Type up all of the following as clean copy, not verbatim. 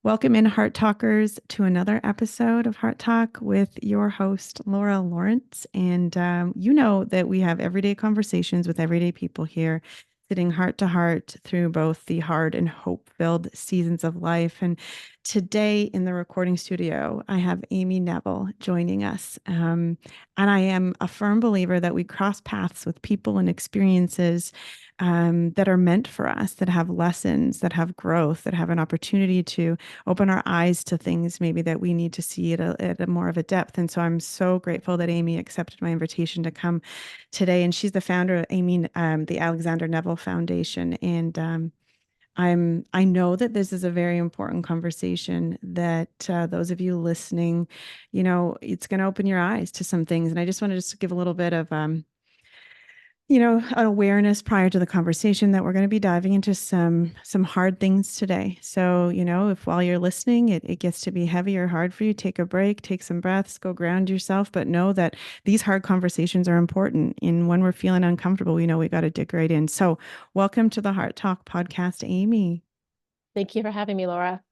Welcome in, Heart Talkers, to another episode of Heart Talk with your host, Laura Lawrence. And you know that we have everyday conversations with everyday people here, sitting heart to heart through both the hard and hope-filled seasons of life. And today in the recording studio, I have Amy Neville joining us. And I am a firm believer that we cross paths with people and experiences that are meant for us, that have lessons, that have growth, that have an opportunity to open our eyes to things maybe that we need to see at a more of a depth. And so I'm so grateful that Amy accepted my invitation to come today. And she's the founder of the Alexander Neville Foundation. And I know that this is a very important conversation that those of you listening, it's going to open your eyes to some things. And I just wanted to give a little bit of an awareness prior to the conversation that we're going to be diving into some hard things today. So, if while you're listening, it gets to be heavy or hard for you, take a break, take some breaths, go ground yourself, but know that these hard conversations are important. And when we're feeling uncomfortable, we know we got to dig right in. So welcome to the Heart Talk podcast, Amy. Thank you for having me, Laura.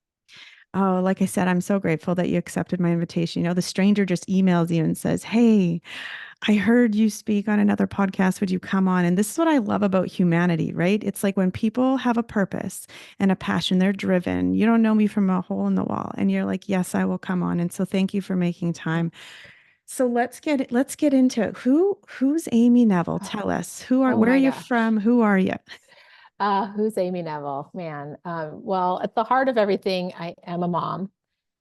Oh, like I said, I'm so grateful that you accepted my invitation. The stranger just emails you and says, "Hey, I heard you speak on another podcast. Would you come on?" And this is what I love about humanity, right? It's like when people have a purpose and a passion, they're driven. You don't know me from a hole in the wall. And you're like, "Yes, I will come on." And so thank you for making time. So let's get into it. Who's Amy Neville? Tell us. Oh Where are my you gosh. from? Who are you? Who's Amy Neville? Man. Well, at the heart of everything, I am a mom.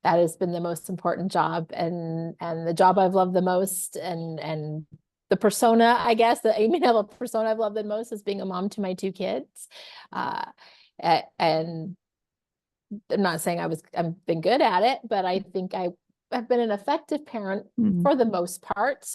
That has been the most important job and the job I've loved the most and the persona, I guess, the Amy Neville persona I've loved the most is being a mom to my two kids. Uh, and I'm not saying I've been good at it, but I think I've been an effective parent Mm, for the most part.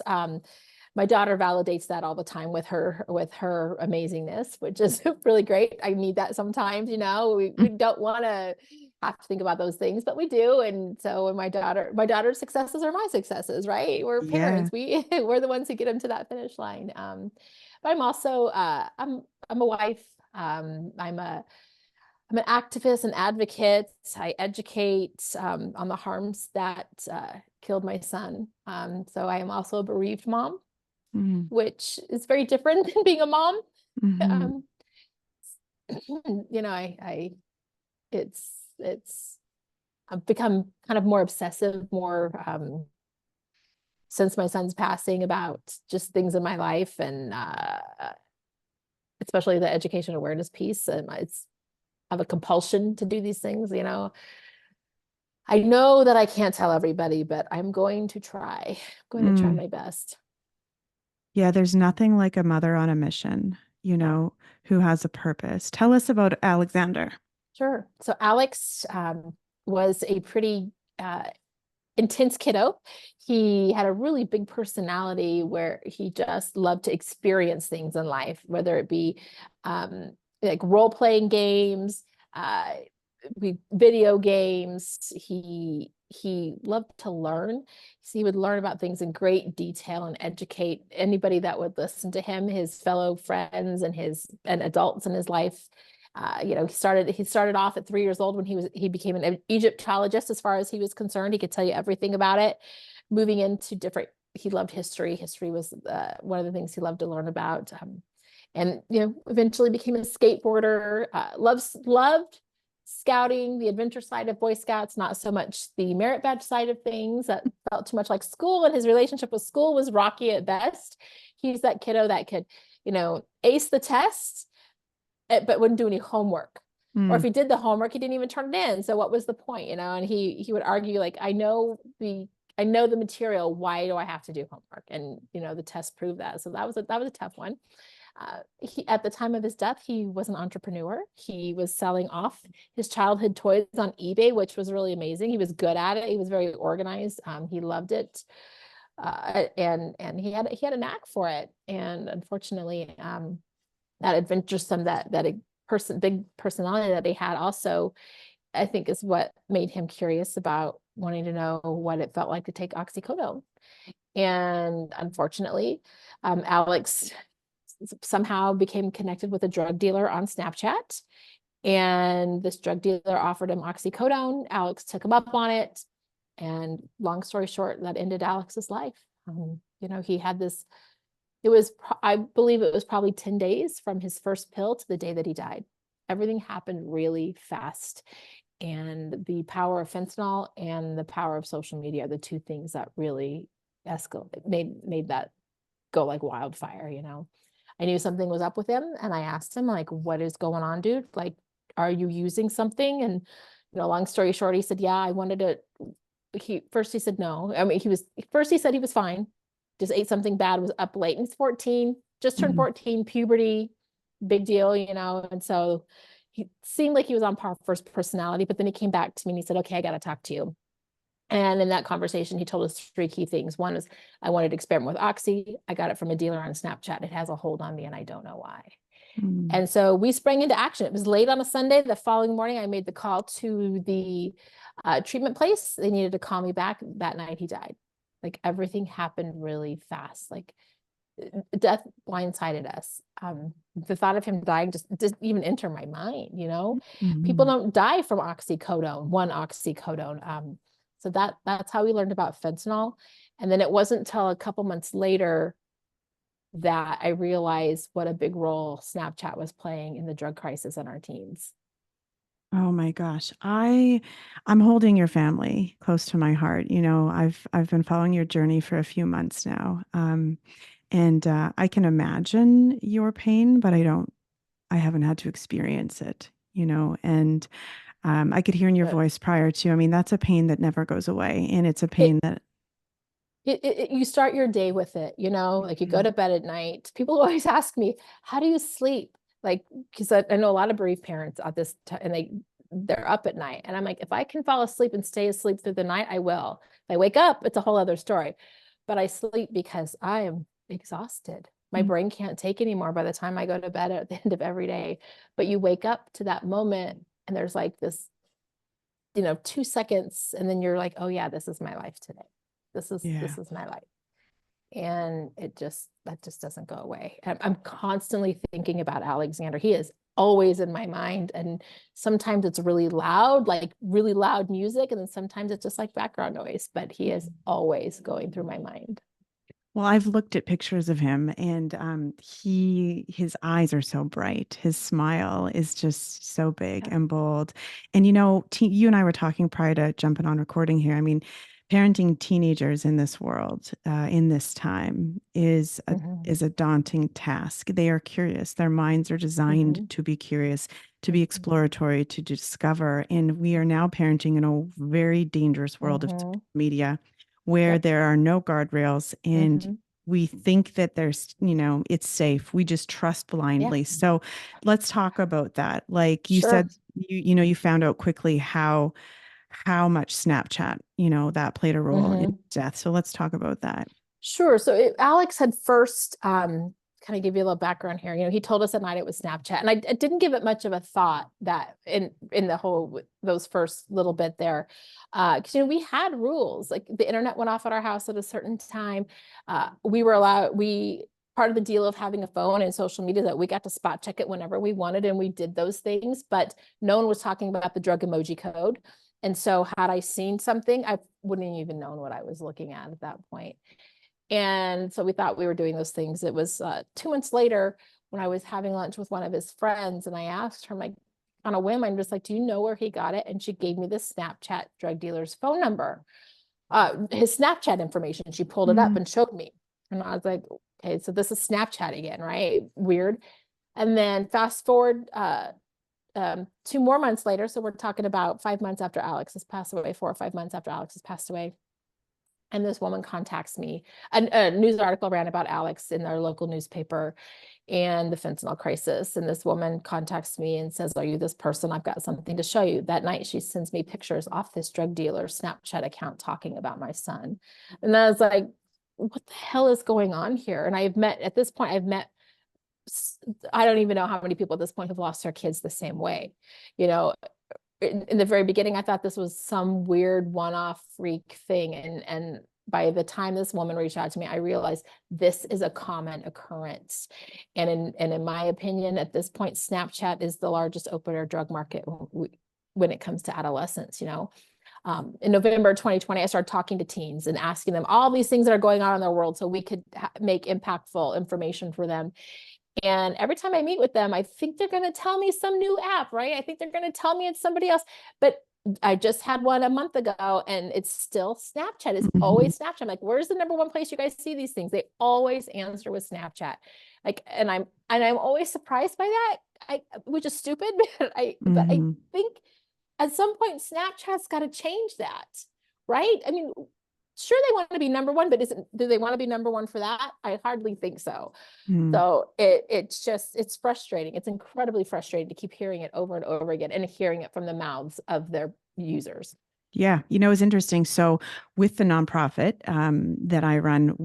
My daughter validates that all the time with her amazingness, which is really great. I need that sometimes, we don't want to have to think about those things, but we do. And so when my daughter's successes are my successes, right? We're yeah. parents. We're the ones who get them to that finish line. But I'm also I'm a wife. I'm an activist and advocate. I educate on the harms that killed my son. So I am also a bereaved mom, Mm, which is very different than being a mom. mhm. Um, I it's I've become kind of more obsessive, more since my son's passing about just things in my life and especially the education awareness piece. And it's I have a compulsion to do these things. I know that I can't tell everybody, but I'm going to try. I'm going to try Mm. my best. Yeah, there's nothing like a mother on a mission, Yeah, who has a purpose. Tell us about Alexander. sure. So Alex was a pretty intense kiddo. He had a really big personality where he just loved to experience things in life, whether it be um, like role-playing games, uh, video games. He loved to learn. So he would learn about things in great detail and educate anybody that would listen to him, his fellow friends and adults in his life. He started off at 3 years old when he became an Egyptologist. As far as he was concerned, he could tell you everything about it. Moving into different, he loved history. History was one of the things he loved to learn about. And eventually became a skateboarder. Loved scouting, the adventure side of Boy Scouts, not so much the merit badge side of things. That felt too much like school, and his relationship with school was rocky at best. He's that kiddo that could, ace the test but wouldn't do any homework. Or if Mm, he did the homework, he didn't even turn it in. So what was the point? And he would argue like, I know the material. Why do I have to do homework? And the test proved that. So that was a tough one. At the time of his death, he was an entrepreneur. He was selling off his childhood toys on eBay, which was really amazing. He was good at it. He was very organized. He loved it, and he had a knack for it. And unfortunately, that adventuresome that big personality that he had also, I think, is what made him curious about wanting to know what it felt like to take oxycodone. And unfortunately, Alex somehow became connected with a drug dealer on Snapchat And this drug dealer offered him oxycodone. Alex took him up on it. And long story short, that ended Alex's life. He had this, I believe it was probably 10 days from his first pill to the day that he died. Everything happened really fast. And the power of fentanyl and the power of social media are the two things that really made that go like wildfire. I knew something was up with him, and I asked him, like, what is going on, dude? Like, are you using something? And long story short, he said, yeah, I wanted to. He said no. I mean, he said he was fine, just ate something bad, was up late. He's 14, just turned Mhm. 14, puberty, big deal. And so he seemed like he was on par for his personality, but then he came back to me and he said, okay, I got to talk to you. And in that conversation, he told us three key things. One is, I wanted to experiment with Oxy. I got it from a dealer on Snapchat. It has a hold on me, and I don't know why. Mm. And so we sprang into action. It was late on a Sunday. The following morning, I made the call to the treatment place. They needed to call me back. That night, he died. Like, everything happened really fast. Like, death blindsided us. The thought of him dying just didn't even enter my mind. People Mhm. don't die from one oxycodone. So that's how we learned about fentanyl. And then it wasn't until a couple months later that I realized what a big role Snapchat was playing in the drug crisis in our teens. Oh my gosh. I'm holding your family close to my heart. I've been following your journey for a few months now. And I can imagine your pain, but I haven't had to experience it, and I could hear in your But voice prior to, I mean, that's a pain that never goes away. And it's a it pain that, you start your day with it, like you go Mhm. to bed at night. People always ask me, how do you sleep? Like, because I know a lot of bereaved parents at this time, and they're up at night. And I'm like, if I can fall asleep and stay asleep through the night, I will. If I wake up, it's a whole other story. But I sleep because I am exhausted. My Mm. brain can't take anymore by the time I go to bed at the end of every day. But you wake up to that moment, and there's like this, 2 seconds, and then you're like, oh yeah, this is my life today. This is Yeah. this is my life. And that just doesn't go away. I'm constantly thinking about Alexander. He is always in my mind. And sometimes it's really loud, like really loud music. And then sometimes it's just like background noise, but he is always going through my mind. Well, I've looked at pictures of him, and his eyes are so bright. His smile is just so big Yeah. and bold. And you and I were talking prior to jumping on recording here. I mean, parenting teenagers in this world, in this time, Mm-hmm. is a daunting task. They are curious. Their minds are designed Mm-hmm. to be curious, to be Mm-hmm. exploratory, to discover. And we are now parenting in a very dangerous world of Mm-hmm. media where Yep. there are no guardrails, and Mm-hmm. we think that it's safe. We just trust Yeah. blindly. So let's talk about that. Like you Sure. said, you found out quickly how much Snapchat, that played a role in Mm-hmm. death. So let's talk about that. Sure. So Alex had first kind of give you a little background here. He told us at night it was Snapchat, and I didn't give it much of a thought that in the whole those first little bit there, because we had rules. Like, the internet went off at our house at a certain time. We were allowed. We Part of the deal of having a phone and social media that we got to spot check it whenever we wanted, and we did those things. But no one was talking about the drug emoji code. And so, had I seen something, I wouldn't even known what I was looking at that point. And so we thought we were doing those things. It was 2 months later when I was having lunch with one of his friends, and I asked her, like, on a whim, I'm just like, do you know where he got it? And she gave me the Snapchat drug dealer's phone number, his Snapchat information. She pulled it up Mm. and showed me. And I was like, okay, so this is Snapchat again, right? Weird. And then fast forward 2 more months later. So we're talking about 5 months after Alex has passed away, 4 or 5 months after Alex has passed away. And this woman contacts me. A news article ran about Alex in our local newspaper and the fentanyl crisis. And this woman contacts me and says, are you this person? I've got something to show you. That night, she sends me pictures off this drug dealer's Snapchat account talking about my son. And I was like, what the hell is going on here? And at this point, I don't even know how many people at this point have lost their kids the same way. You know, in the very beginning, I thought this was some weird one-off freak thing. And by the time this woman reached out to me, I realized this is a common occurrence. And in my opinion, at this point, Snapchat is the largest open air drug market when it comes to adolescents, you know. In November 2020, I started talking to teens and asking them all these things that are going on in their world so we could make impactful information for them. And every time I meet with them, I think they're going to tell me some new app, right? I think they're going to tell me it's somebody else. But I just had one a month ago and it's still Snapchat. It's Mhm. always Snapchat. I'm like, where's the number one place you guys see these things? They always answer with Snapchat. Like, and I'm always surprised by that. Which is stupid, but I Mhm. think at some point Snapchat's got to change that, right? I mean, sure they want to be number one, but do they want to be number one for that? I hardly think so. Mm. So it's frustrating. It's incredibly frustrating to keep hearing it over and over again and hearing it from the mouths of their users. Yeah, it's interesting. So with the nonprofit that I run,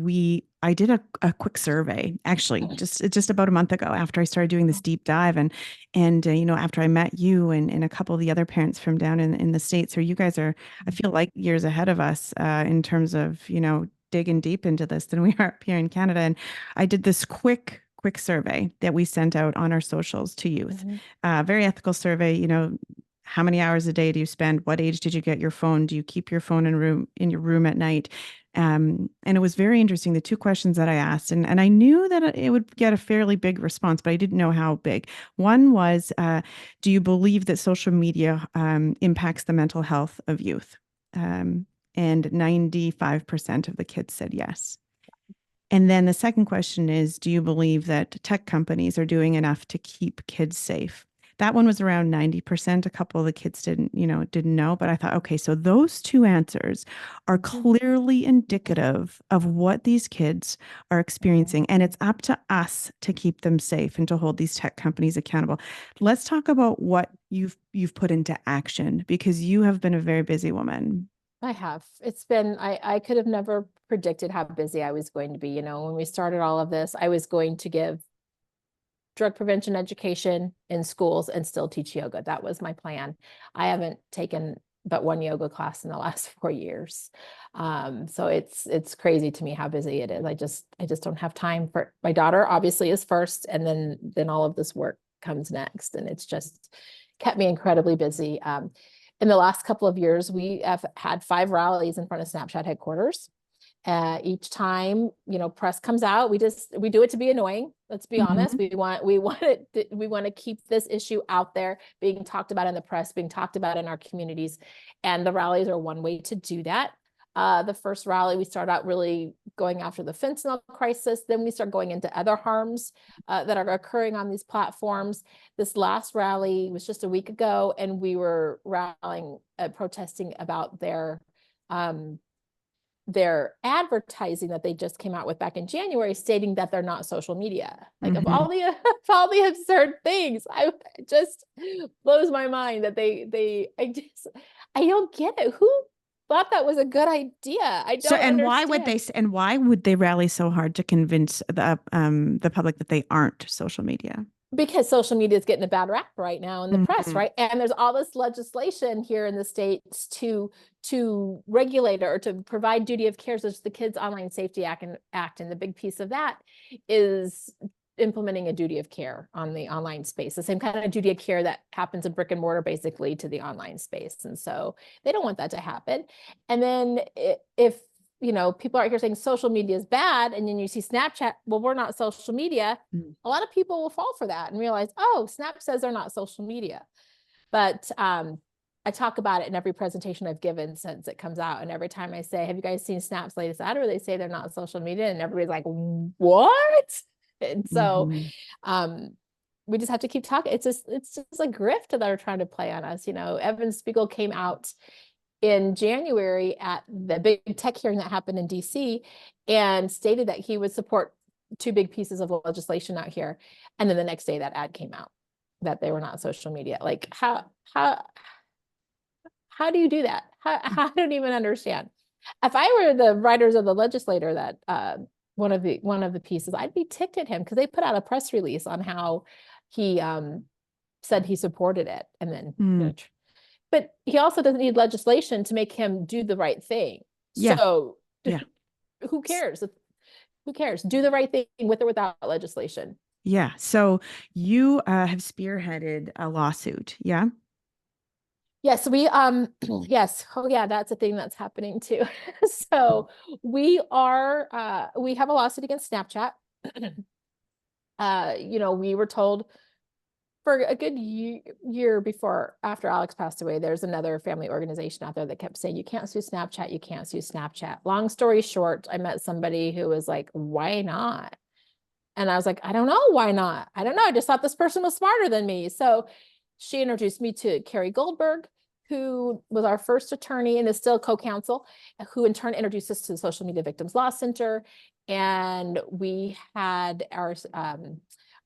I did a quick survey actually just about a month ago after I started doing this deep dive, and after I met you and a couple of the other parents from down in the States, or you guys are, I feel like years ahead of us in terms of digging deep into this than we are up here in Canada. And I did this quick survey that we sent out on our socials to youth. Mm-hmm. Very ethical survey, how many hours a day do you spend? What age did you get your phone? Do you keep your phone in your room at night? And it was very interesting, the two questions that I asked, and I knew that it would get a fairly big response, but I didn't know how big. One was, do you believe that social media impacts the mental health of youth? And 95% of the kids said yes. And then the second question is, do you believe that tech companies are doing enough to keep kids safe? That one was around 90%. A couple of the kids didn't know, but I thought, okay, so those two answers are Mm-hmm. clearly indicative of what these kids are experiencing. And it's up to us to keep them safe and to hold these tech companies accountable. Let's talk about what you've put into action, because you have been a very busy woman. I have. It's been, I could have never predicted how busy I was going to be. You know, when we started all of this, I was going to give drug prevention education in schools and still teach yoga. That was my plan. I haven't taken but one yoga class in the last 4 years. So it's crazy to me how busy it is. I just don't have time for, my daughter obviously is first, and then all of this work comes next. And it's just kept me incredibly busy. In the last couple of years, we have had 5 rallies in front of Snapchat headquarters. Each time, press comes out, we do it to be annoying. Let's be honest. Mhm. We want to keep this issue out there, being talked about in the press, being talked about in our communities, and the rallies are one way to do that. The first rally, we start out really going after the fentanyl crisis. Then we start going into other harms that are occurring on these platforms. This last rally was just a week ago, and we were rallying, protesting about their advertising that they just came out with back in January, stating that they're not social media. Like, of Mhm. all the of all the absurd things, it just blows my mind that I don't get it. Who thought that was a good idea? I So, don't understand. and why would they rally so hard to convince the public that they aren't social media? Because social media is getting a bad rap right now in the press, Mhm. right? And there's all this legislation here in the States to regulate or to provide duty of care, such as the Kids Online Safety Act. And the big piece of that is implementing a duty of care on the online space, the same kind of duty of care that happens in brick and mortar, basically, to the online space. And so they don't want that to happen. And then if people are here saying social media is bad, and then you see Snapchat, well, we're not social media. Mm. A lot of people will fall for that and realize, oh, Snap says they're not social media. But I talk about it in every presentation I've given since it comes out. And every time I say, have you guys seen Snap's latest ad, where they say they're not social media? And everybody's like, what? And so Mhm. um, we just have to keep talking. It's just a grift that they're trying to play on us. Evan Spiegel came out in January at the big tech hearing that happened in DC and stated that he would support 2 big pieces of legislation out here. And then the next day that ad came out that they were not social media. Like, how do you do that? I don't even understand. If I were the writers of the legislator that one of the pieces, I'd be ticked at him because they put out a press release on how he said he supported it, and then Mm. but he also doesn't need legislation to make him do the right thing. Yeah. So Yeah. who cares? Who cares? Do the right thing with or without legislation. Yeah. So you have spearheaded a lawsuit. Yeah. Yes, we yes. Oh yeah, that's a thing that's happening too. So we have a lawsuit against Snapchat. We were told for a good year before after Alex passed away, there's another family organization out there that kept saying, you can't sue Snapchat, you can't sue Snapchat. Long story short, I met somebody who was like, why not? And I was like, I don't know, why not? I don't know. I just thought this person was smarter than me. So she introduced me to Carrie Goldberg, who was our first attorney and is still co-counsel, who in turn introduced us to the Social Media Victims Law Center. And we had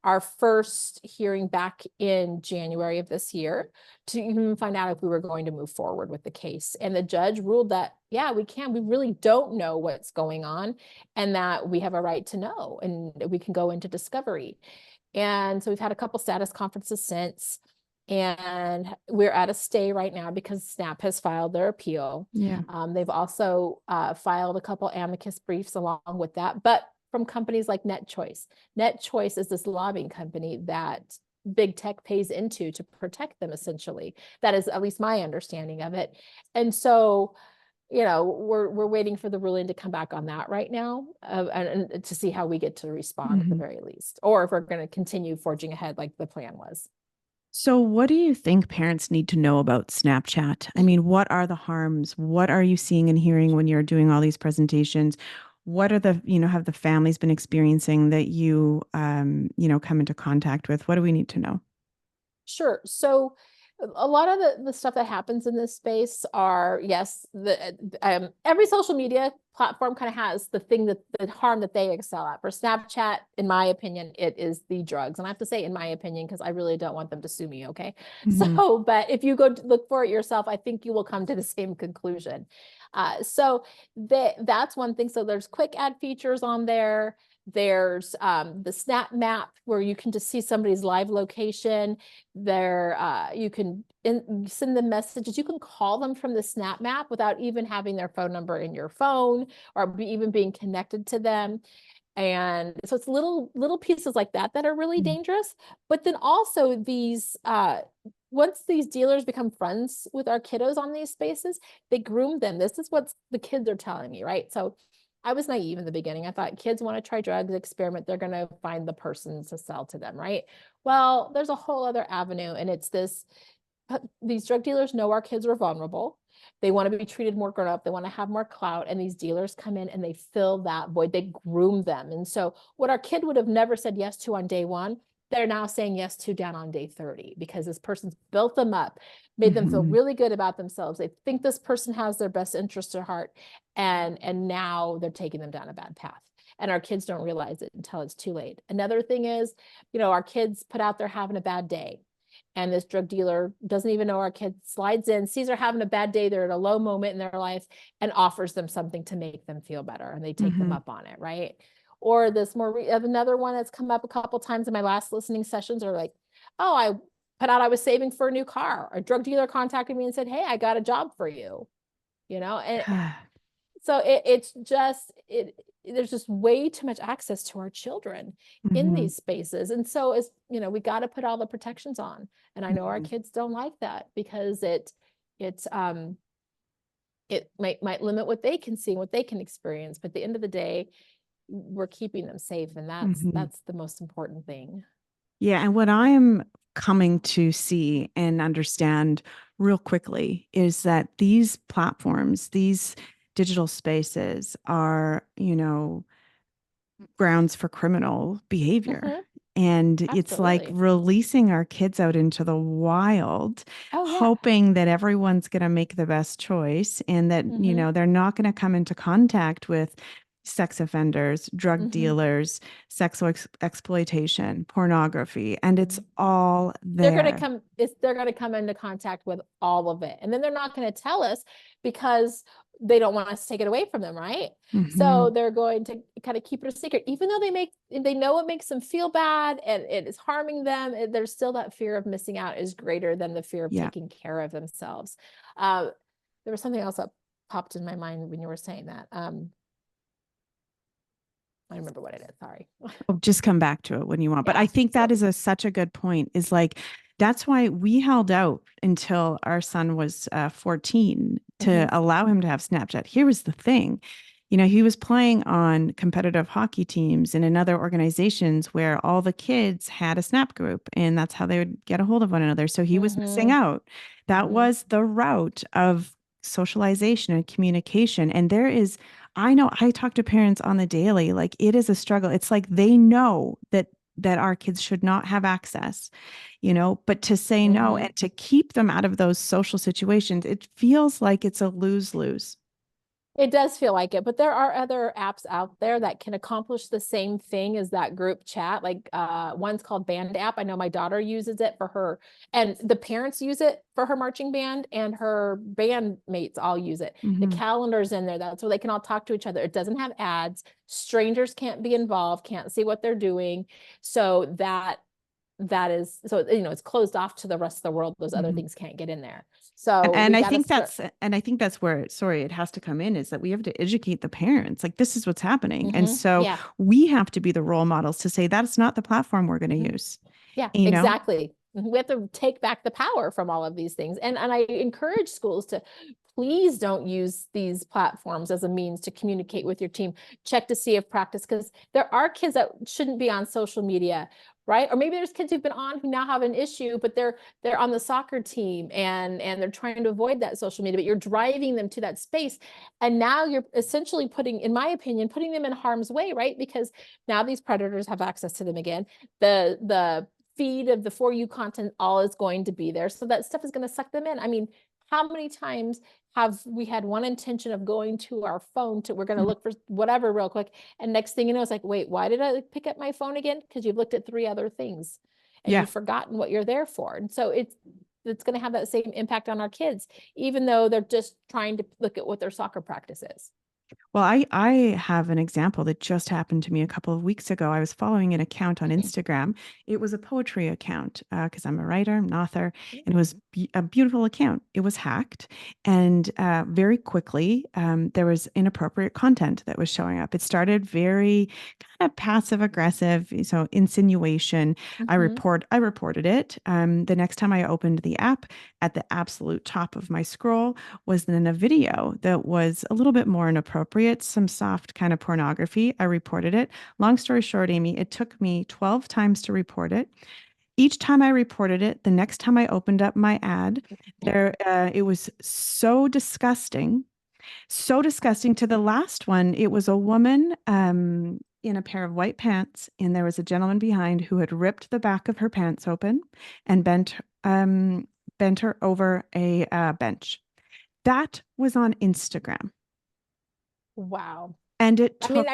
our first hearing back in January of this year to even find out if we were going to move forward with the case. And the judge ruled that, yeah, we can. We really don't know what's going on and that we have a right to know and we can go into discovery. And so we've had a couple status conferences since, and we're at a stay right now because Snap has filed their appeal. Yeah. They've also filed a couple amicus briefs along with that, but from companies like NetChoice. NetChoice is this lobbying company that big tech pays into to protect them, essentially. That is at least my understanding of it. And so, we're waiting for the ruling to come back on that right now, and to see how we get to respond at the Mhm. very least, or if we're going to continue forging ahead like the plan was. So, what do you think parents need to know about Snapchat? I mean, what are the harms? What are you seeing and hearing when you're doing all these presentations? What are have the families been experiencing that come into contact with? What do we need to know? Sure. So a lot of the stuff that happens in this space are, yes, every social media platform kind of has the harm that they excel at. For Snapchat, in my opinion, it is the drugs. And I have to say in my opinion, because I really don't want them to sue me, okay? Hmm. So, but if you go to look for it yourself, I think you will come to the same conclusion. That's one thing. So there's quick add features on there. There's the Snap Map where you can just see somebody's live location. You can send them messages. You can call them from the Snap Map without even having their phone number in your phone or even being connected to them. And so it's little pieces like that that are really dangerous. But then also once these dealers become friends with our kiddos on these spaces, they groom them. This is what the kids are telling me, right? So I was naive in the beginning. I thought kids want to try drugs, experiment, they're going to find the person to sell to them, right? Well, there's a whole other avenue, and it's these drug dealers know our kids are vulnerable. They want to be treated more grown up. They want to have more clout. And these dealers come in and they fill that void. They groom them. And so what our kid would have never said yes to on day one, they're now saying yes to down on day 30 because this person's built them up, made them feel Hmm. really good about themselves. They think this person has their best interest at heart. And now they're taking them down a bad path. And our kids don't realize it until it's too late. Another thing is, our kids put out there having a bad day. And this drug dealer doesn't even know our kid, slides in, sees her having a bad day, they're at a low moment in their life, and offers them something to make them feel better, and they take them Hmm. up on it, right? Or another one that's come up a couple times in my last listening sessions are like, oh, I put out I was saving for a new car. A drug dealer contacted me and said, hey, I got a job for you, and so there's just way too much access to our children in Hmm. these spaces. And so we got to put all the protections on. And I know our Hmm. kids don't like that because it might limit what they can see and what they can experience. But at the end of the day, we're keeping them safe. And that's Hmm. that's the most important thing. Yeah, and what I am coming to see and understand real quickly is that these platforms, these digital spaces are, grounds for criminal behavior. Hmm. And it's like Absolutely. releasing our kids out into the wild, Oh yeah. hoping that everyone's going to make the best choice and that, Hmm. they're not going to come into contact with sex offenders, drug Hmm. dealers, sexual exploitation, pornography, and it's all there. They're going to come into contact with all of it, and then they're not going to tell us because they don't want us to take it away from them, right? Hmm. So they're going to kind of keep it a secret, even though they know it makes them feel bad and it is harming them. There's still that fear of missing out is greater than the fear of Yeah. taking care of themselves. uh, there was something else that popped in my mind when you were saying that. I remember what it is. Sorry. Oh, just come back to it when you want. But I Yeah. think that So, is such a good point, is like, that's why we held out until our son was 14 to mhm, allow him to have Snapchat. Here was the thing. He was playing on competitive hockey teams and in other organizations where all the kids had a Snap group, and that's how they would get a hold of one another. So he was missing mhm, out. That mhm. was the route of socialization and communication. And I know I talk to parents on the daily, like it is a struggle. It's like they know that our kids should not have access, but to say no Mhm. and to keep them out of those social situations, it feels like it's a lose-lose. It does feel like it, but there are other apps out there that can accomplish the same thing as that group chat. Like one's called Band App. I know my daughter uses it for her, and the parents use it for her marching band, and her band mates all use it. The Hmm. calendar's in there. That's where they can all talk to each other. It doesn't have ads. Strangers can't be involved, can't see what they're doing. So that is so it's closed off to the rest of the world. Those other Hmm. things can't get in there. And, So and we I got to think start. that's where, sorry, it has to come in, is that we have to educate the parents. Like, this is what's happening. And so Yeah. we have to be the role models to say that's not the platform we're going to Mhm. use, Yeah, you know? exactly. We have to take back the power from all of these things. And I encourage schools to please don't use these platforms as a means to communicate with your team. Check to see if practice, because there are kids that shouldn't be on social media, right? Or maybe there's kids who've been on who now have an issue, but they're on the soccer team and they're trying to avoid that social media, but you're driving them to that space. And now you're essentially putting, in my opinion, putting them in harm's way, right? Because now these predators have access to them again. The feed of the For You content all is going to be there. So that stuff is going to suck them in. I mean, how many times have we had one intention of going to our phone we're going to Mhm. look for whatever real quick, and next thing you know, it's like, wait, why did I pick up my phone again? Because you've looked at three other things and Yeah. you've forgotten what you're there for. And so it's going to have that same impact on our kids, even though they're just trying to look at what their soccer practice is. Well, I have an example that just happened to me a couple of weeks ago. I was following an account on Instagram. It was a poetry account because I'm a writer, I'm an author, and it was a beautiful account. It was hacked, and very quickly there was inappropriate content that was showing up. It started very kind of passive aggressive, so insinuation. Mm-hmm. I reported it. The next time I opened the app, at the absolute top of my scroll was then a video that was a little bit more inappropriate, some soft kind of pornography. I reported it. Long story short, Amy, it took me 12 times to report it. Each time I reported it, the next time I opened up my ad, it was so disgusting. To the last one, it was a woman in a pair of white pants, and there was a gentleman behind who had ripped the back of her pants open and um, bent her over a bench. That was on Instagram. Wow. And it I mean, took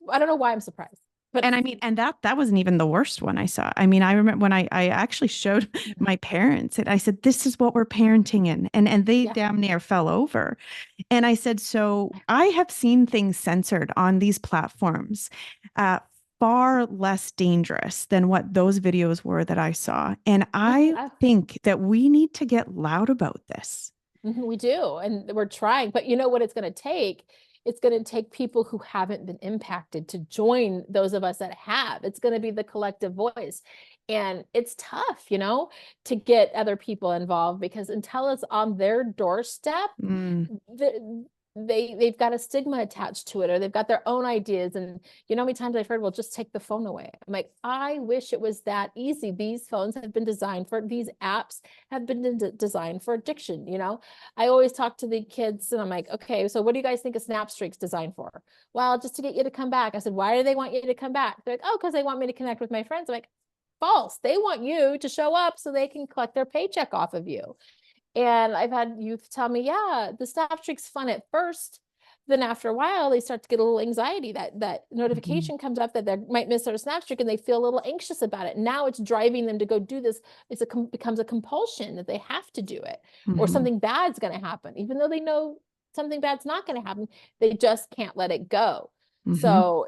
I don't know why I'm surprised, but and I mean, and that wasn't even the worst one I saw. I mean, I remember when I actually showed my parents it. I said, "This is what we're parenting in," and they yeah. damn near fell over. And I said, "So I have seen things censored on these platforms, uh, far less dangerous than what those videos were that I saw, and I Mhm. think that we need to get loud about this." We do, and we're trying. But you know what it's going to take? It's going to take people who haven't been impacted to join those of us that have. It's going to be the collective voice. And it's tough, to get other people involved because until it's on their doorstep, Mm, the, they've got a stigma attached to it, or they've got their own ideas. And you know how many times I've heard, well, just take the phone away. I'm like, I wish it was that easy. These phones have been designed for these apps have been designed for addiction. I always talk to the kids and I'm like, okay, so what do you guys think a Snap Streak's designed for? Well, just to get you to come back. I said, why do they want you to come back? They're like, oh, because they want me to connect with my friends. I'm like, false. They want you to show up so they can collect their paycheck off of you. And I've had youth tell me, yeah, the Snap Streak's fun at first. Then after a while, they start to get a little anxiety that mhm, notification comes up that they might miss their Snap Streak and they feel a little anxious about it. Now it's driving them to go do this. Becomes a compulsion that they have to do it, or mhm, something bad's going to happen, even though they know something bad's not going to happen. They just can't let it go. mhm. So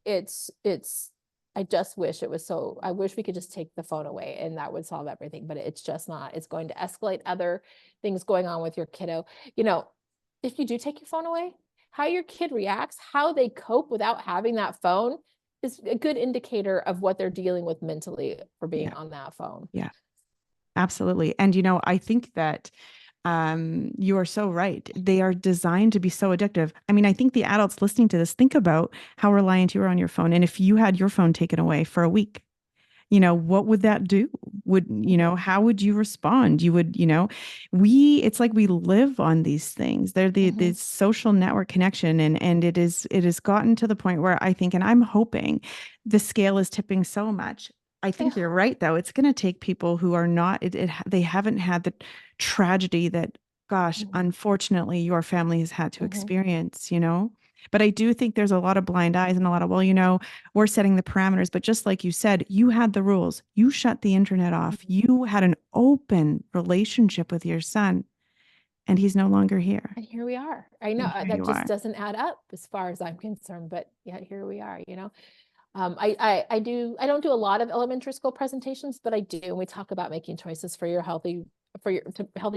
it's I just wish it was so, I wish we could just take the phone away and that would solve everything, but it's just not. It's going to escalate other things going on with your kiddo. You know, if you do take your phone away, how your kid reacts, how they cope without having that phone is a good indicator of what they're dealing with mentally for being Yeah. on that phone. Yeah. Absolutely. And I think that you are so right. They are designed to be so addictive. I mean, I think the adults listening to this, think about how reliant you are on your phone. And if you had your phone taken away for a week, what would that do? Mhm. How would you respond? It's like we live on these things. They're the Mhm. social network connection. And it has gotten to the point where I think, and I'm hoping the scale is tipping so much. I think Yeah. you're right, though. It's going to take people who are not, they haven't had the tragedy that, gosh, Mhm. unfortunately, your family has had to Mhm. experience. But I do think there's a lot of blind eyes and a lot of, well, we're setting the parameters. But just like you said, you had the rules. You shut the internet off. Mhm. You had an open relationship with your son, and he's no longer here. And here we are. I know And here that you just are. doesn't add up as far as I'm concerned, but yeah, here we are. I don't do a lot of elementary school presentations, but I do. And we talk about making choices for your healthy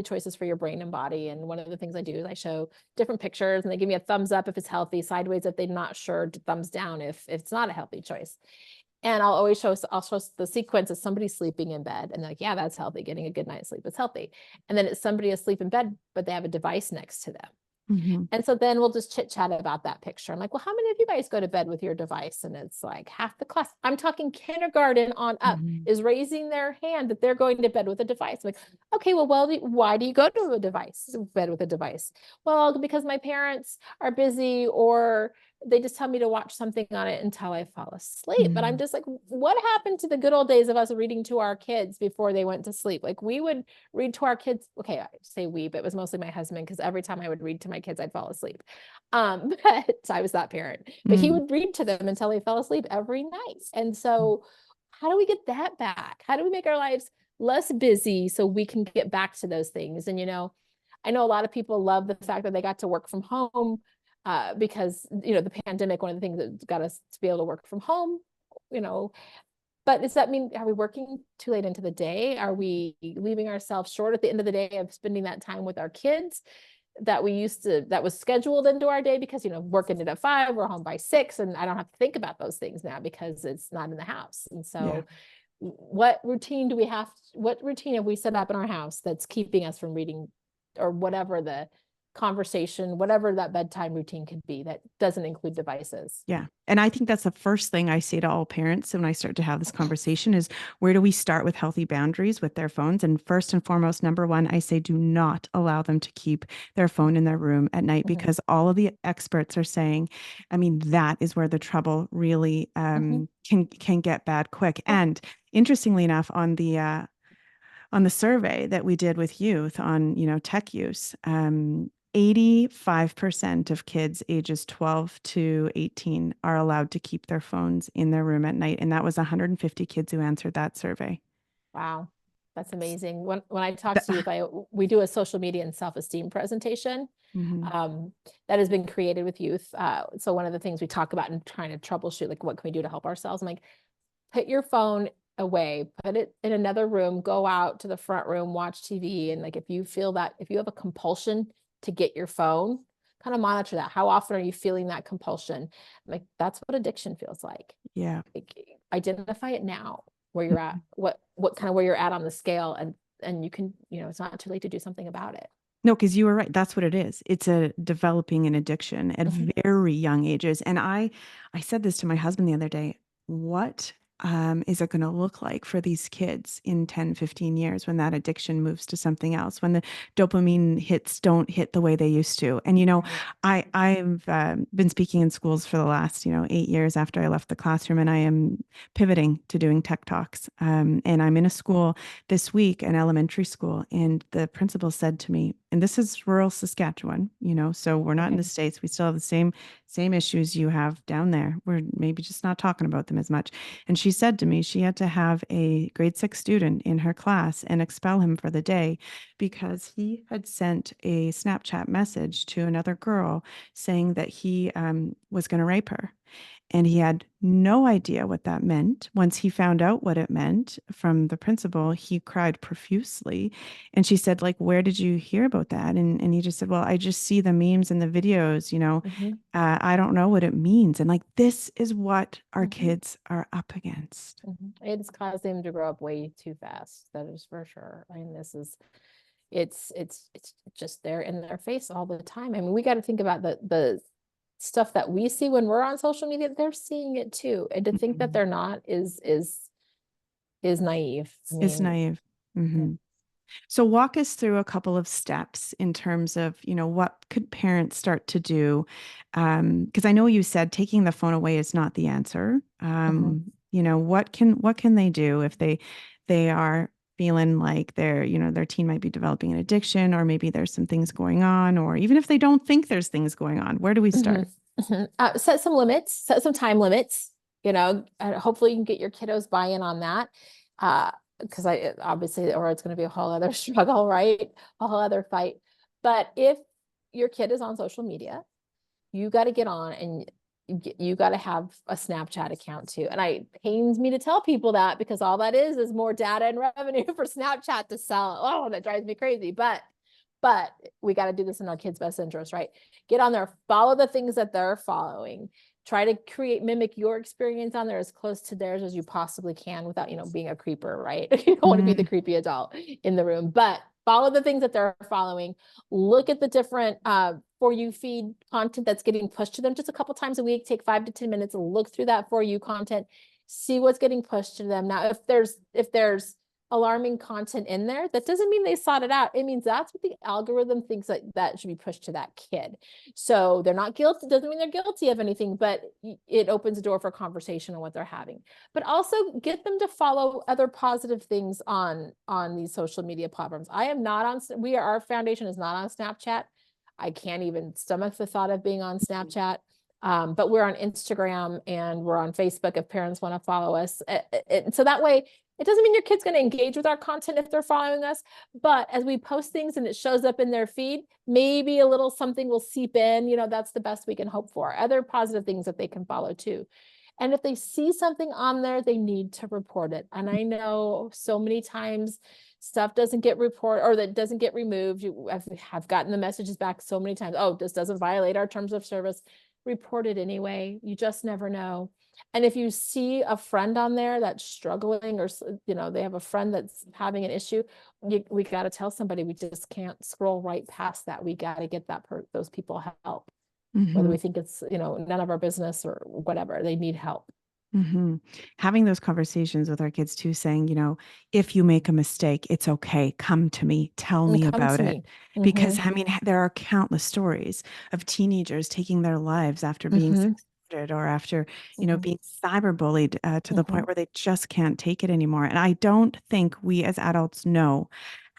choices for your brain and body. And one of the things I do is I show different pictures and they give me a thumbs up if it's healthy, sideways if they're not sure, thumbs down if it's not a healthy choice. And I'll show the sequence of somebody sleeping in bed and they're like, yeah, that's healthy. Getting a good night's sleep is healthy. And then it's somebody asleep in bed, but they have a device next to them. Hmm. And so then we'll just chit chat about that picture. I'm like, well, how many of you guys go to bed with your device? And it's like half the class. I'm talking kindergarten on up Hmm. is raising their hand that they're going to bed with a device. I'm like, okay, well, why do you go to a device, bed with a device? Well, because my parents are busy or they just tell me to watch something on it until I fall asleep. But I'm Hmm. just like, what happened to the good old days of us reading to our kids before they went to sleep? Like we would read to our kids. Okay, I say we, but it was mostly my husband because every time I would read to my kids, I'd fall asleep. But I was that parent. But he Mm. would read to them until they fell asleep every night. And so, how do we get that back? How do we make our lives less busy so we can get back to those things? And I know a lot of people love the fact that they got to work from home because the pandemic. One of the things that got us to be able to work from home. You know, but does that mean, are we working too late into the day? Are we leaving ourselves short at the end of the day of spending that time with our kids that was scheduled into our day because, work ended at 5, we're home by 6, and I don't have to think about those things now because it's not in the house. And Yeah. so what routine have we set up in our house that's keeping us from reading or whatever the conversation, whatever that bedtime routine could be that doesn't include devices? Yeah. And I think that's the first thing I say to all parents when I start to have this conversation is, where do we start with healthy boundaries with their phones? And first and foremost, number one, I say do not allow them to keep their phone in their room at night, Mhm. because all of the experts are saying, I mean, that is where the trouble really Mhm. can get bad quick. Yeah. And interestingly enough, on the survey that we did with youth on, tech use, 85% of kids ages 12 to 18 are allowed to keep their phones in their room at night. And that was 150 kids who answered that survey. Wow, that's amazing. When I talk Th- to youth, we do a social media and self-esteem presentation Mhm. um, that has been created with youth. So one of the things we talk about in trying to troubleshoot, like what can we do to help ourselves? I'm like, put your phone away, put it in another room, go out to the front room, watch TV. And like if you feel that, if you have a compulsion to get your phone, kind of monitor that. How often are you feeling that compulsion? Like that's what addiction feels like. Yeah. Like, identify it now where you're at, Mhm. what kind of where you're at on the scale, and you can, it's not too late to do something about it. No, because you were right. That's what it is. It's a developing an addiction at Mhm. very young ages. And I said this to my husband the other day. What is it going to look like for these kids in 10, 15 years when that addiction moves to something else, when the dopamine hits don't hit the way they used to? And, Right. I've been speaking in schools for the last, 8 years after I left the classroom, and I am pivoting to doing tech talks. And I'm in a school this week, an elementary school, and the principal said to me, and this is rural Saskatchewan, so we're not in the Mhm. States. We still have the same issues you have down there. We're maybe just not talking about them as much. And she said to me she had to have a grade 6 student in her class and expel him for the day because he had sent a Snapchat message to another girl saying that he was going to rape her. And he had no idea what that meant. Once he found out what it meant from the principal, he cried profusely. And she said, like, where did you hear about that? And he just said, well, I just see the memes and the videos, Mhm. I don't know what it means. And like, this is what our Mhm. kids are up against. It's caused them to grow up way too fast. That is for sure. I mean, this is it's just there in their face all the time. I mean, we got to think about the stuff that we see when we're on social media. They're seeing it too, and to think that Mhm. they're not is naive. I Is mean, naive. yeah. Hmm. So walk us through a couple of steps in terms of, what could parents start to do? Because I know you said taking the phone away is not the answer. Mhm. What can they do if they are feeling like their teen might be developing an addiction, or maybe there's some things going on, or even if they don't think there's things going on, where do we start? Mhm. Mhm. Set some limits, set some time limits, hopefully you can get your kiddos buy-in on that. Because obviously, or it's going to be a whole other struggle, right? A whole other fight. But if your kid is on social media, you got to get on and you got to have a Snapchat account too. And it pains me to tell people that because all that is more data and revenue for Snapchat to sell. Oh, that drives me crazy. But we got to do this in our kids' best interest, right? Get on there, follow the things that they're following. Try to mimic your experience on there as close to theirs as you possibly can without, being a creeper, right? You don't want to be the Mm, creepy adult in the room, but follow the things that they're following. Look at the different for you feed content that's getting pushed to them just a couple times a week. Take 5 to 10 minutes and look through that for you content. See what's getting pushed to them. Now, if there's alarming content in there, that doesn't mean they sought it out. It means that's what the algorithm thinks that should be pushed to that kid. So they're not guilty. It doesn't mean they're guilty of anything, but it opens the door for conversation on what they're having. But also get them to follow other positive things on these social media platforms. I am not on. Our foundation is not on Snapchat. I can't even stomach the thought of being on Snapchat. But we're on Instagram and we're on Facebook if parents want to follow us. So that way, it doesn't mean your kid's going to engage with our content if they're following us, but as we post things and it shows up in their feed, maybe a little something will seep in. That's the best we can hope for. Other positive things that they can follow too. And if they see something on there, they need to report it. And I know so many times stuff doesn't get reported or that doesn't get removed. I've gotten the messages back so many times. Oh, this doesn't violate our terms of service. Report it anyway. You just never know. And if you see a friend on there that's struggling or, they have a friend that's having an issue, we got to tell somebody. We just can't scroll right past that. We got to get those people help, whether mhm. we think it's, none of our business or whatever. They need help. Hmm. Having those conversations with our kids too, saying, if you make a mistake, it's okay. Come to me, tell And me come about to it. me. Mm-hmm. Because, I mean, there are countless stories of teenagers taking their lives after being Mm-hmm. sexted or after, Mm-hmm. being cyberbullied to the Mm-hmm. point where they just can't take it anymore. And I don't think we as adults know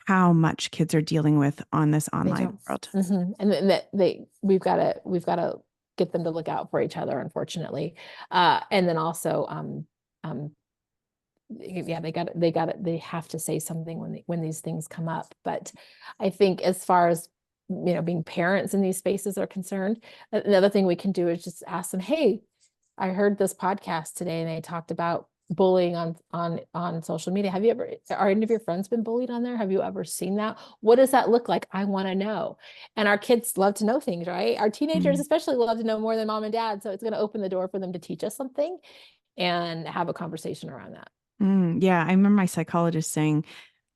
how much kids are dealing with on this They online don't. world. Mm-hmm. And then we've got to get them to look out for each other, unfortunately. And then also, um, yeah, they have to say something when these things come up. But I think as far as being parents in these spaces are concerned, another thing we can do is just ask them, hey, I heard this podcast today and they talked about bullying on social media. Are any of your friends been bullied on there? Have you ever seen that? What does that look like? I want to know. And our kids love to know things, right? Our teenagers Mm. especially love to know more than mom and dad. So it's going to open the door for them to teach us something and have a conversation around that. Yeah, I remember my psychologist saying,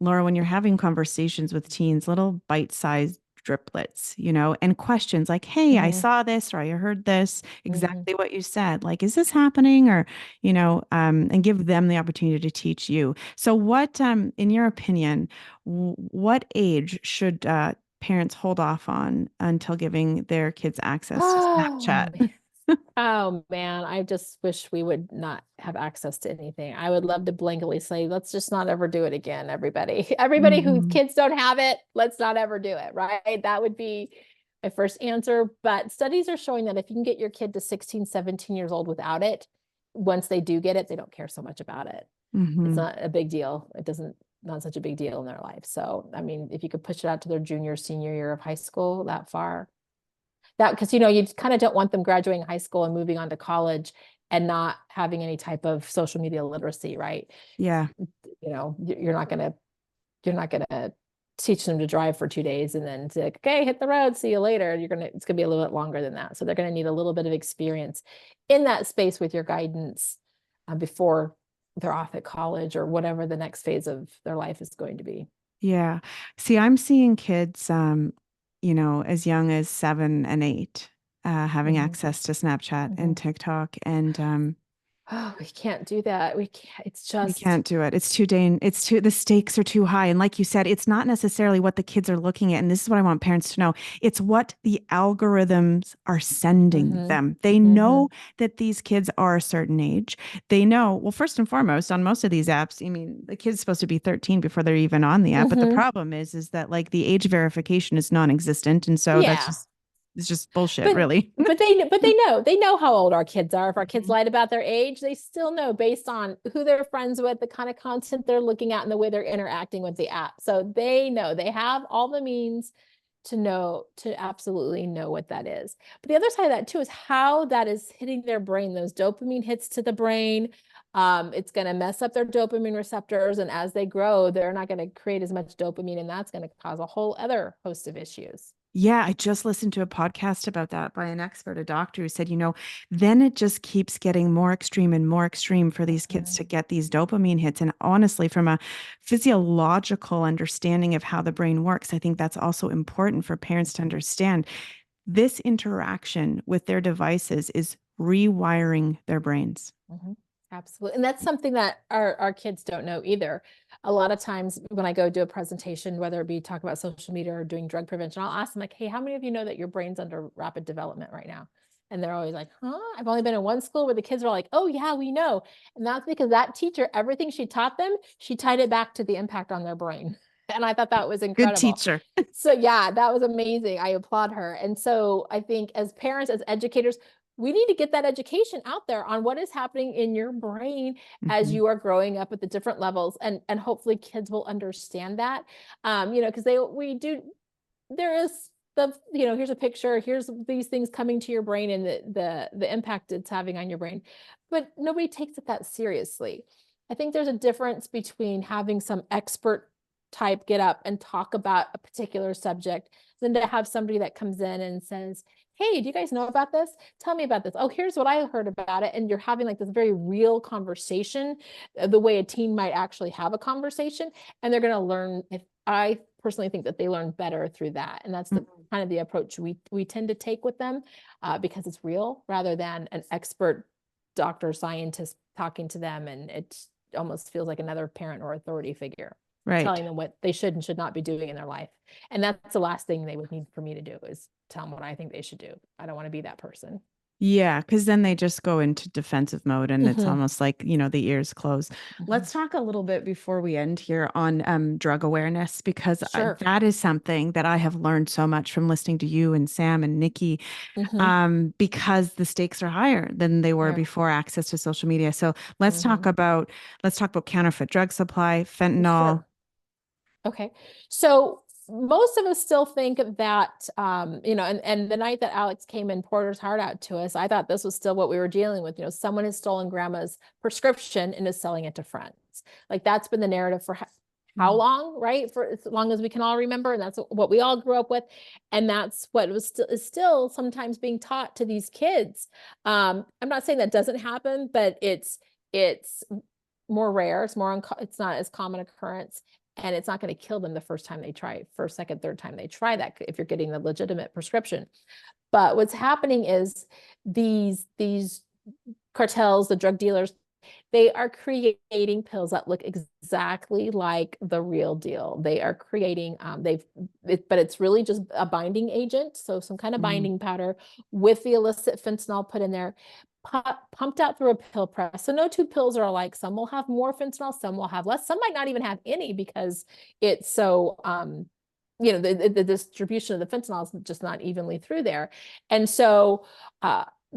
Laura, when you're having conversations with teens, little bite-sized driplets, and questions like, hey, I Mm-hmm. saw this or I heard this, Mm-hmm. exactly what you said. Like, is this happening? Or, and give them the opportunity to teach you. So what, in your opinion, what age should parents hold off on until giving their kids access to Oh, Snapchat? oh man, I just wish we would not have access to anything. I would love to blankly say, let's just not ever do it again, everybody. Everybody whose Hmm. kids don't have it, let's not ever do it, right? That would be my first answer. But studies are showing that if you can get your kid to 16, 17 years old without it, once they do get it, they don't care so much about it. It's Hmm. not a big deal. Not such a big deal in their life. So, I mean, if you could push it out to their junior, senior year of high school that far, that because you kind of don't want them graduating high school and moving on to college and not having any type of social media literacy, right? Yeah. You're not gonna teach them to drive for 2 days and then say, okay, hit the road, see you later. It's gonna be a little bit longer than that. So they're gonna need a little bit of experience in that space with your guidance before they're off at college or whatever the next phase of their life is going to be. Yeah. See, I'm seeing kids, as young as 7 and 8, having Mhm. access to Snapchat and Mhm. TikTok, and Oh, we can't do that. We can't. It's we just. can't do it. The stakes are too high. And like you said, it's not necessarily what the kids are looking at. And this is what I want parents to know. It's what the algorithms are sending Mhm. them. They Mhm. know that these kids are a certain age. They know, well, first and foremost, on most of these apps, I mean, the kid's supposed to be 13 before they're even on the app. But the Mhm. problem is that like the age verification is non-existent. And so Yeah. it's just bullshit, But really. but they know how old our kids are. If our kids Mhm. lied about their age, they still know based on who they're friends with, the kind of content they're looking at, and the way they're interacting with the app. So they know they have all the means to absolutely know what that is. But the other side of that too is how that is hitting their brain. Those dopamine hits to the brain. It's going to mess up their dopamine receptors, and as they grow, they're not going to create as much dopamine, and that's going to cause a whole other host of issues. Yeah, I just listened to a podcast about that by an expert, a doctor who said, then it just keeps getting more extreme for these kids Mhm. to get these dopamine hits. And honestly, from a physiological understanding of how the brain works, I think that's also important for parents to understand. This interaction with their devices is rewiring their brains. Mhm. Absolutely. And that's something that our kids don't know either. A lot of times when I go do a presentation, whether it be talk about social media or doing drug prevention, I'll ask them like, hey, how many of you know that your brain's under rapid development right now? And they're always like, huh? I've only been in one school where the kids are like, oh yeah, we know. And that's because that teacher, everything she taught them, she tied it back to the impact on their brain. And I thought that was Good incredible. teacher. So yeah, that was amazing. I applaud her. And so I think as parents, as educators, we need to get that education out there on what is happening in your brain as Mhm. you are growing up at the different levels, and hopefully kids will understand that. Because they we do there is here's a picture, here's these things coming to your brain and the impact it's having on your brain, but nobody takes it that seriously. I think there's a difference between having some expert type get up and talk about a particular subject than to have somebody that comes in and says, hey, do you guys know about this? Tell me about this. Oh, here's what I heard about it. And you're having like this very real conversation, the way a teen might actually have a conversation. And they're going to learn. If I personally think that they learn better through that. And that's the kind of the approach we tend to take with them, because it's real rather than an expert doctor, scientist talking to them. And it almost feels like another parent or authority figure Right. telling them what they should and should not be doing in their life. And that's the last thing they would need for me to do, is tell them what I think they should do. I don't want to be that person. Yeah, because then they just go into defensive mode and it's Mm-hmm. almost like, the ears close. Mm-hmm. Let's talk a little bit before we end here on drug awareness, because Sure. that is something that I have learned so much from listening to you and Sam and Nikki, Mm-hmm. because the stakes are higher than they were Yeah. before access to social media. So let's talk Mm-hmm. about counterfeit drug supply, fentanyl. Sure. Okay. So most of us still think that, and the night that Alex came and poured his heart out to us, I thought this was still what we were dealing with. Someone has stolen grandma's prescription and is selling it to friends. Like that's been the narrative for how Mm. long, right? For as long as we can all remember. And that's what we all grew up with. And that's what is still sometimes being taught to these kids. I'm not saying that doesn't happen, but it's more rare. It's not as common occurrence, and it's not going to kill them the first time they try, first, second, third time they try that, if you're getting the legitimate prescription. But what's happening is these cartels, the drug dealers, they are creating pills that look exactly like the real deal. They are creating, but it's really just a binding agent. So some kind of Mm. binding powder with the illicit fentanyl put in there, pumped out through a pill press. So no two pills are alike. Some will have more fentanyl, some will have less. Some might not even have any because it's so, the distribution of the fentanyl is just not evenly through there. And so,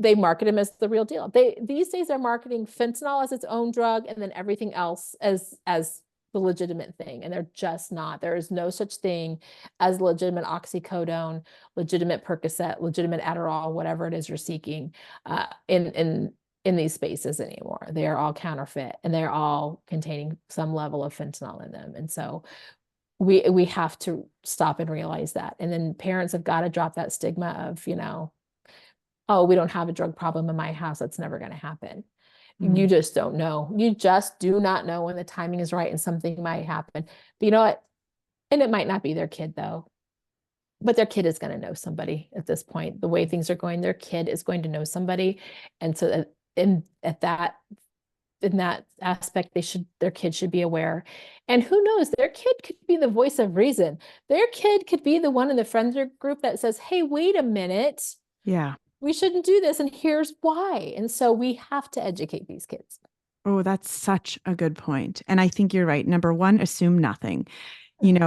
they market them as the real deal. These days are marketing fentanyl as its own drug and then everything else as the legitimate thing. And they're just not. There is no such thing as legitimate oxycodone, legitimate Percocet, legitimate Adderall, whatever it is you're seeking, in in these spaces anymore. They are all counterfeit and they're all containing some level of fentanyl in them. And so we have to stop and realize that. And then parents have got to drop that stigma of, oh, we don't have a drug problem in my house. That's never going to happen. You Mm. just don't know. You just do not know when the timing is right and something might happen. But you know what? And it might not be their kid though, but their kid is going to know somebody at this point. The way things are going, their kid is going to know somebody. And so in that aspect, their kid should be aware. And who knows, their kid could be the voice of reason. Their kid could be the one in the friends group that says, hey, wait a minute, Yeah. we shouldn't do this, and here's why. And so we have to educate these kids. Oh, that's such a good point. And I think you're right. Number one, assume nothing. And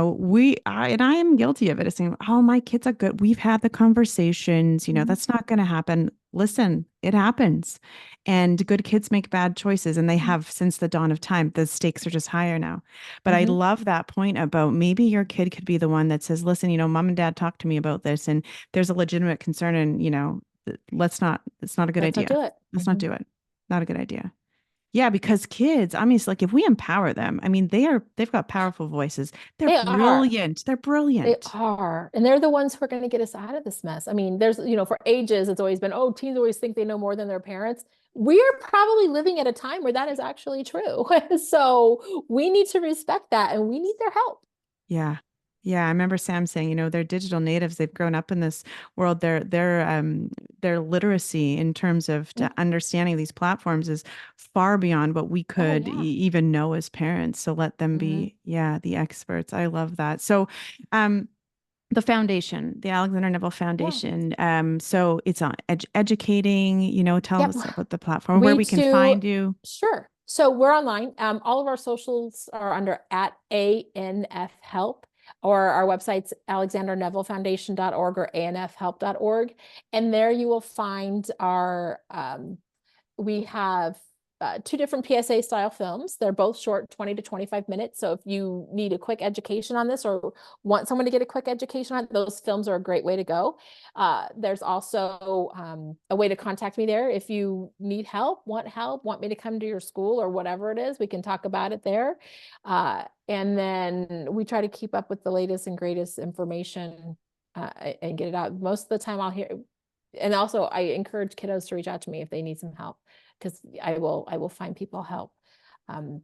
I am guilty of it. Saying, oh, my kids are good. We've had the conversations, Mhm. that's not going to happen. Listen, it happens. And good kids make bad choices, and they have since the dawn of time. The stakes are just higher now. But I Mhm. love that point about maybe your kid could be the one that says, listen, mom and dad talked to me about this, and there's a legitimate concern. And, it's not a good Let's not idea. do it. Let's not Mhm. do it. Not a good idea. Yeah, because kids, I mean, it's like if we empower them, I mean, they've got powerful voices. They're They are. brilliant. They're They brilliant. are. And they're the ones who are going to get us out of this mess. I mean, for ages, it's always been, oh, teens always think they know more than their parents. We are probably living at a time where that is actually true. So we need to respect that and we need their help. Yeah. Yeah, I remember Sam saying, they're digital natives. They've grown up in this world. Their literacy in terms of to Mm. understanding these platforms is far beyond what we Oh, could yeah. even know as parents. So let them Mhm. be, yeah, the experts. I love that. So, the foundation, the Alexander Neville Yeah. Foundation. So it's on educating, tell Yep. us about the platform, where We we can too, find you. sure. So we're online. All of our socials are under at ANF Help, or our website's alexandernevillefoundation.org or anfhelp.org. And there you will find we have two different PSA style films. They're both short, 20 to 25 minutes. So if you need a quick education on this or want someone to get a quick education on it, those films are a great way to go. There's also a way to contact me there. If you need help, want me to come to your school or whatever it is, we can talk about it there. And then we try to keep up with the latest and greatest information and get it out. Most of the time I'll hear, and also I encourage kiddos to reach out to me if they need some help, because I will find people help um,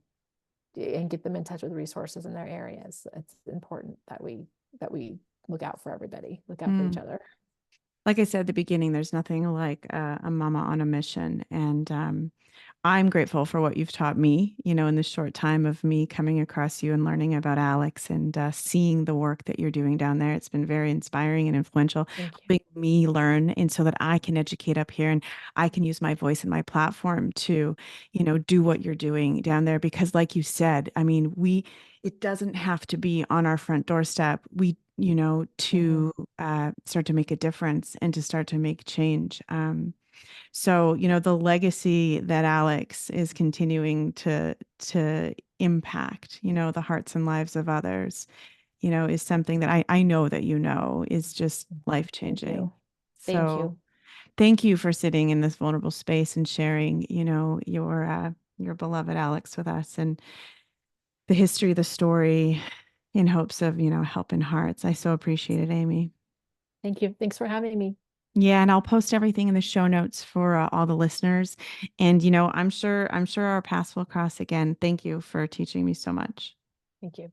and get them in touch with resources in their areas. It's important that we look out for everybody, look out for each Mm. other. Like I said at the beginning, there's nothing like a mama on a mission. And I'm grateful for what you've taught me, in the short time of me coming across you and learning about Alex and seeing the work that you're doing down there. It's been very inspiring and influential, Thank you. helping me learn and so that I can educate up here and I can use my voice and my platform to, do what you're doing down there. Because like you said, I mean, it doesn't have to be on our front doorstep. Mhm. To start to make a difference and to start to make change. So, the legacy that Alex is continuing to impact, the hearts and lives of others, is something that I know that is just life Thank changing. you. Thank So you. thank you for sitting in this vulnerable space and sharing, your beloved Alex with us and the history, the story, in hopes of, helping hearts. I so appreciate it, Amy. Thank you. Thanks for having me. Yeah, and I'll post everything in the show notes for all the listeners. And I'm sure our paths will cross again. Thank you for teaching me so much. Thank you.